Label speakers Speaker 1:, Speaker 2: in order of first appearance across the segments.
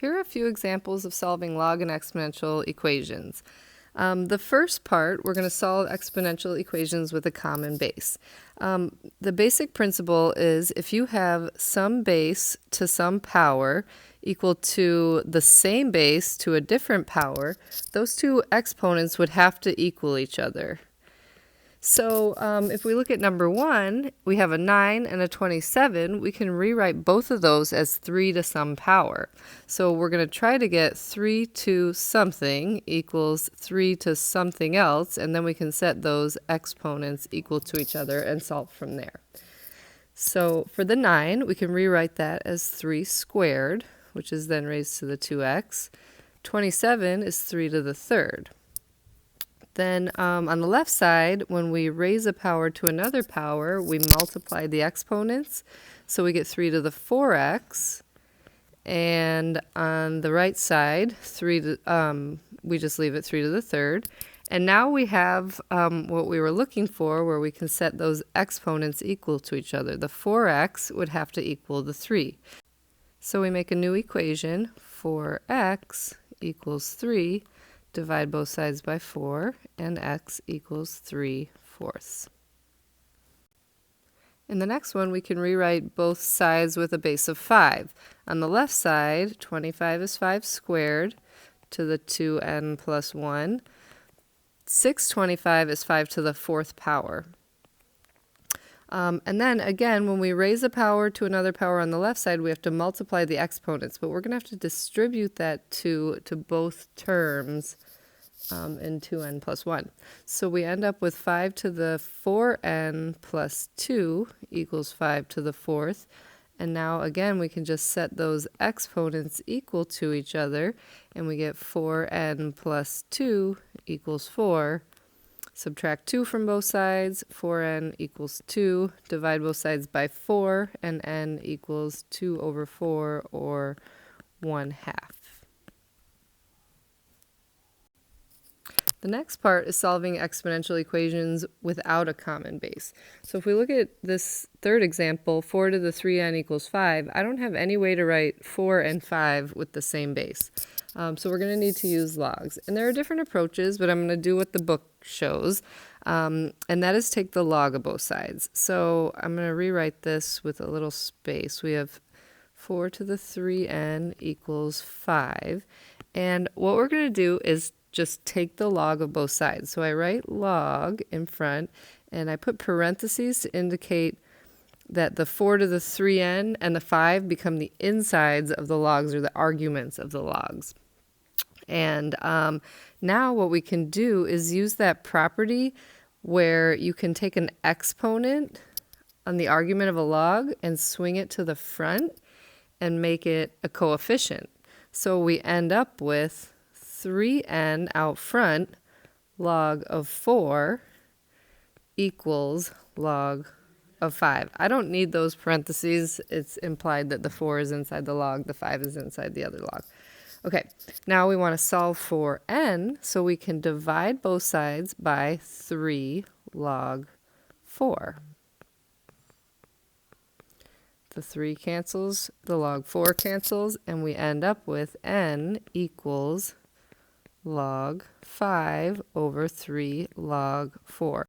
Speaker 1: Here are a few examples of solving log and exponential equations. The first part, we're going to solve exponential equations with a common base. The basic principle is if you have some base to some power equal to the same base to a different power, those two exponents would have to equal each other. So if we look at number 1, we have a 9 and a 27. We can rewrite both of those as 3 to some power. So we're going to try to get 3 to something equals 3 to something else, and then we can set those exponents equal to each other and solve from there. So for the 9, we can rewrite that as 3 squared, which is then raised to the 2x. 27 is 3 to the third. Then on the left side, when we raise a power to another power, we multiply the exponents. So we get 3 to the 4x. And on the right side, we just leave it 3 to the third. And now we have what we were looking for, where we can set those exponents equal to each other. The 4x would have to equal the 3. So we make a new equation, 4x equals 3. Divide both sides by 4, and x equals 3/4. In the next one, we can rewrite both sides with a base of 5. On the left side, 25 is 5 squared to the 2n plus 1. 625 is 5 to the 4th power. And then again, when we raise a power to another power on the left side, we have to multiply the exponents, but we're going to have to distribute that to both terms in 2n plus 1. So we end up with 5 to the 4n plus 2 equals 5 to the 4th. And now again, we can just set those exponents equal to each other, and we get 4n plus 2 equals 4. Subtract 2 from both sides, 4n equals 2. Divide both sides by 4, and n equals 2 over 4, or 1/2. The next part is solving exponential equations without a common base. So if we look at this third example, 4 to the 3n equals 5, I don't have any way to write 4 and 5 with the same base. So we're going to need to use logs. And there are different approaches, but I'm going to do what the book shows, and that is take the log of both sides. So I'm going to rewrite this with a little space. We have 4 to the 3n equals 5. And what we're going to do is just take the log of both sides. So I write log in front, and I put parentheses to indicate that the 4 to the 3n and the 5 become the insides of the logs, or the arguments of the logs. And now what we can do is use that property where you can take an exponent on the argument of a log and swing it to the front and make it a coefficient. So we end up with 3n out front log of 4 equals log of 5. I don't need those parentheses. It's implied that the 4 is inside the log, the 5 is inside the other log. Okay, now we want to solve for n, so we can divide both sides by 3 log 4. The 3 cancels, the log 4 cancels, and we end up with n equals log 5 over 3 log 4.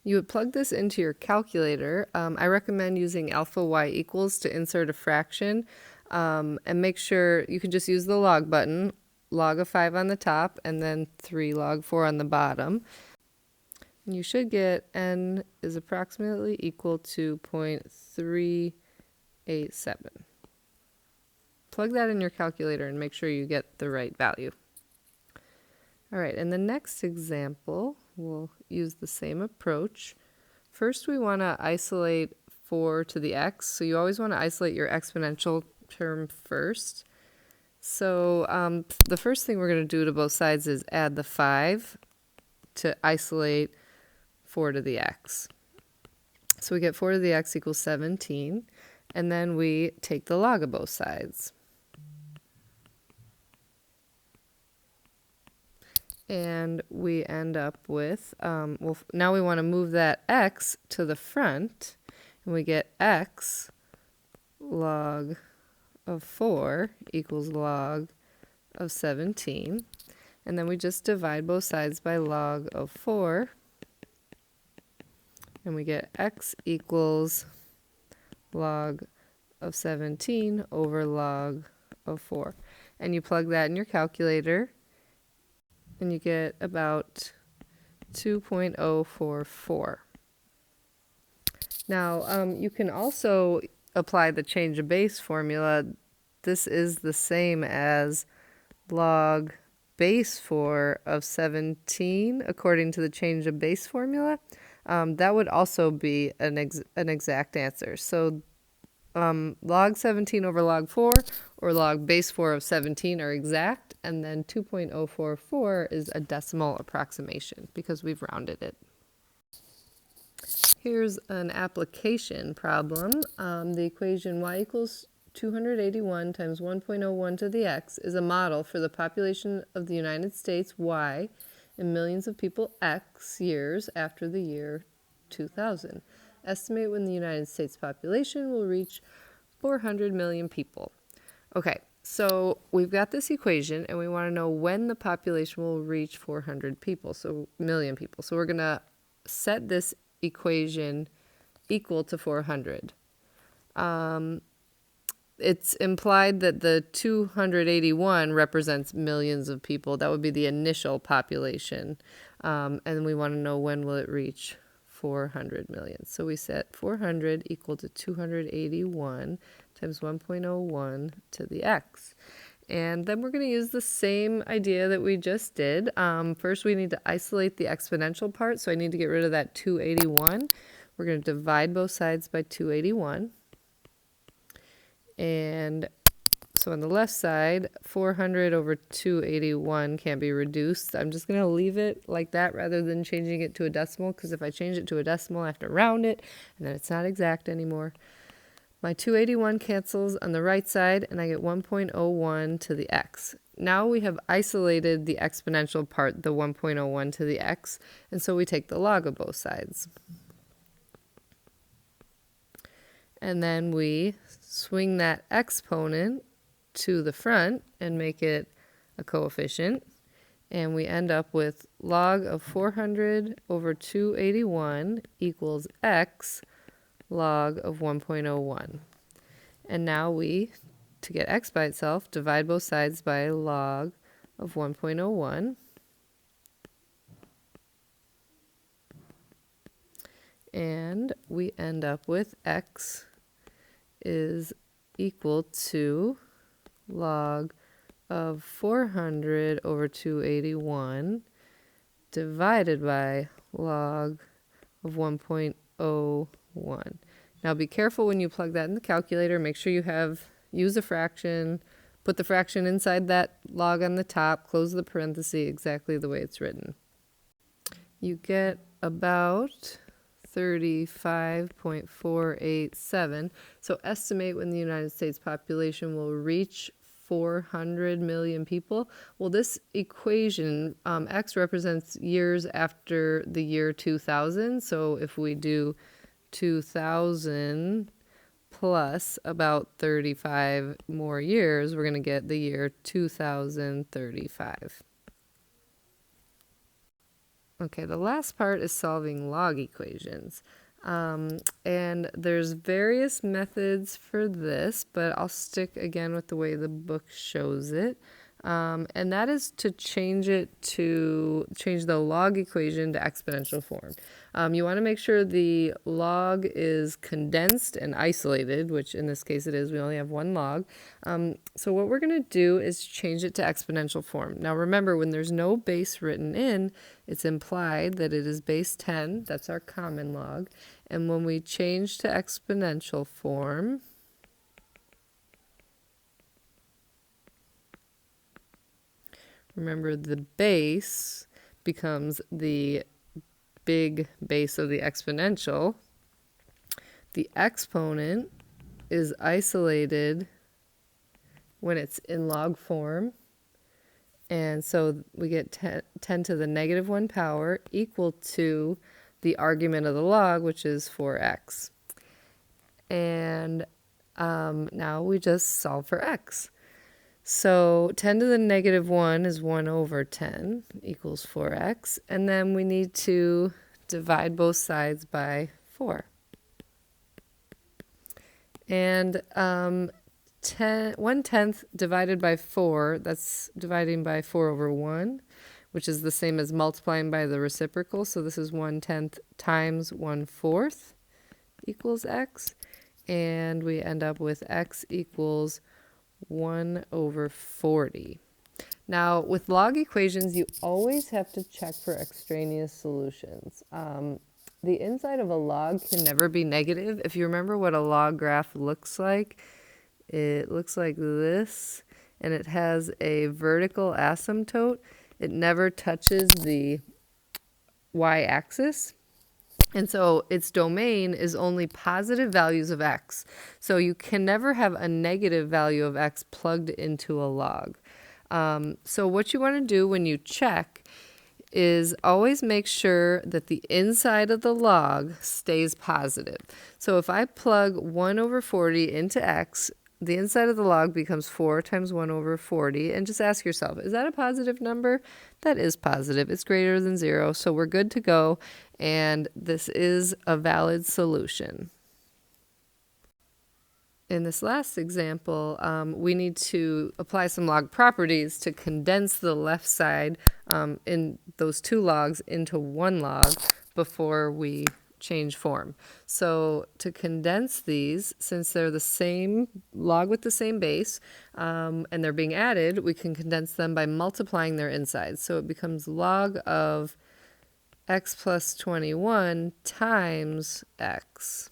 Speaker 1: You would plug this into your calculator. I recommend using alpha y equals to insert a fraction, and make sure you can just use the log button, log of 5 on the top, and then 3 log 4 on the bottom. And you should get n is approximately equal to 0.387. Plug that in your calculator and make sure you get the right value. All right, in the next example, we'll use the same approach. First, we want to isolate 4 to the x. So you always want to isolate your exponential term first. So the first thing we're going to do to both sides is add the 5 to isolate 4 to the x. So we get 4 to the x equals 17, and then we take the log of both sides. And we end up with, well, now we want to move that x to the front, and we get x log of 4 equals log of 17. And then we just divide both sides by log of 4. And we get x equals log of 17 over log of 4. And you plug that in your calculator, and you get about 2.044. Now, you can also apply the change of base formula. This is the same as log base 4 of 17 according to the change of base formula. That would also be an exact answer. So log 17 over log 4 or log base 4 of 17 are exact, and then 2.044 is a decimal approximation because we've rounded it. Here's an application problem. The equation y equals 281 times 1.01 to the x is a model for the population of the United States y and millions of people x years after the year 2000. Estimate when the United States population will reach 400 million people. Okay, so we've got this equation and we want to know when the population will reach 400 people, so million people. So we're going to set this equation equal to 400. It's implied that the 281 represents millions of people. That would be the initial population. And we want to know when will it reach 400 million. So we set 400 equal to 281 times 1.01 to the x. And then we're going to use the same idea that we just did. First, we need to isolate the exponential part, so I need to get rid of that 281. We're going to divide both sides by 281. And so on the left side, 400 over 281 can be reduced. I'm just going to leave it like that rather than changing it to a decimal, because if I change it to a decimal, I have to round it, and then it's not exact anymore. My 281 cancels on the right side, and I get 1.01 to the x. Now we have isolated the exponential part, the 1.01 to the x, and so we take the log of both sides. And then we swing that exponent to the front and make it a coefficient. And we end up with log of 400 over 281 equals x log of 1.01. And now we, to get x by itself, divide both sides by log of 1.01. And we end up with x is equal to log of 400 over 281 divided by log of 1.01. Now be careful when you plug that in the calculator. Make sure you use a fraction, put the fraction inside that log on the top, close the parenthesis exactly the way it's written. You get about 35.487. So estimate when the United States population will reach 400 million people. Well, this equation, x represents years after the year 2000. So if we do 2000 plus about 35 more years, we're going to get the year 2035. Okay, the last part is solving log equations. And there's various methods for this, but I'll stick again with the way the book shows it. And that is to change the log equation to exponential form. You want to make sure the log is condensed and isolated, which in this case it is. We only have one log. So what we're going to do is change it to exponential form. Now remember, when there's no base written in, it's implied that it is base 10. That's our common log. And when we change to exponential form, remember, the base becomes the big base of the exponential. The exponent is isolated when it's in log form. And so we get 10 to the negative 1 power equal to the argument of the log, which is 4x. And Now we just solve for x. So 10 to the negative 1 is 1 over 10 equals 4x. And then we need to divide both sides by 4. And 1/10 divided by 4, that's dividing by 4 over 1, which is the same as multiplying by the reciprocal. So this is 1/10 times 1/4 equals x. And we end up with x equals 1 over 40. Now, with log equations, you always have to check for extraneous solutions. The inside of a log can never be negative. If you remember what a log graph looks like, it looks like this, and it has a vertical asymptote. It never touches the y-axis. And so its domain is only positive values of x. So you can never have a negative value of x plugged into a log. So what you want to do when you check is always make sure that the inside of the log stays positive. So if I plug 1 over 40 into x, the inside of the log becomes 4 times 1 over 40. And just ask yourself, is that a positive number? That is positive. It's greater than 0, so we're good to go. And this is a valid solution. In this last example, we need to apply some log properties to condense the left side in those two logs into one log before we change form. So to condense these, since they're the same log with the same base and they're being added, we can condense them by multiplying their insides. So it becomes log of x plus 21 times x.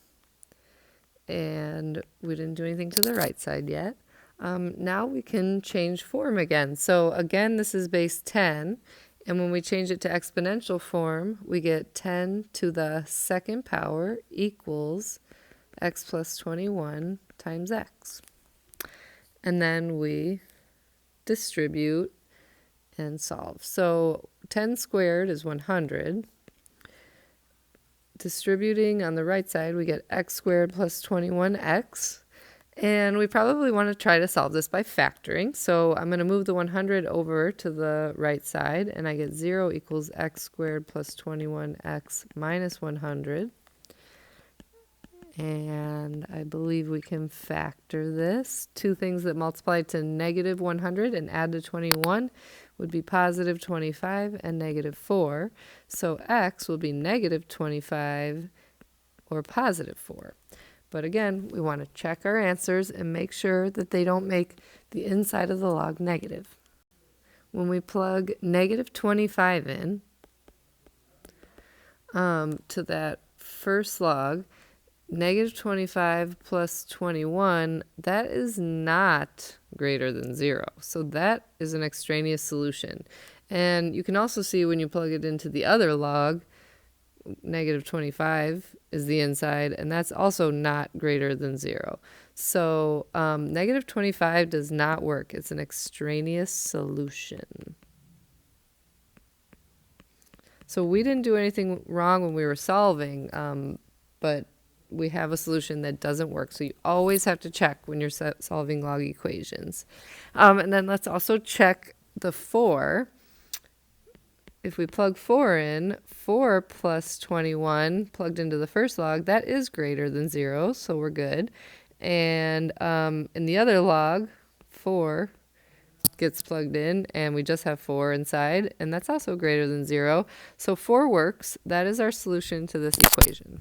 Speaker 1: And we didn't do anything to the right side yet. Now we can change form again. So again, this is base 10. And when we change it to exponential form, we get 10 to the second power equals x plus 21 times x. And then we distribute and solve. So 10 squared is 100. Distributing on the right side, we get x squared plus 21x. And we probably want to try to solve this by factoring. So I'm going to move the 100 over to the right side, and I get 0 equals x squared plus 21x minus 100. And I believe we can factor this. Two things that multiply to negative 100 and add to 21 would be positive 25 and negative 4. So x will be negative 25 or positive 4. But again, we want to check our answers and make sure that they don't make the inside of the log negative. When we plug negative 25 in to that first log, negative 25 plus 21, that is not greater than 0. So that is an extraneous solution. And you can also see when you plug it into the other log, negative 25 is the inside, and that's also not greater than 0. So negative 25 does not work. It's an extraneous solution. So we didn't do anything wrong when we were solving, but we have a solution that doesn't work. So you always have to check when you're solving log equations. And then let's also check the 4. If we plug 4 in, 4 plus 21 plugged into the first log, that is greater than 0, so we're good. And in the other log, 4 gets plugged in, and we just have 4 inside, and that's also greater than 0. So 4 works. That is our solution to this equation.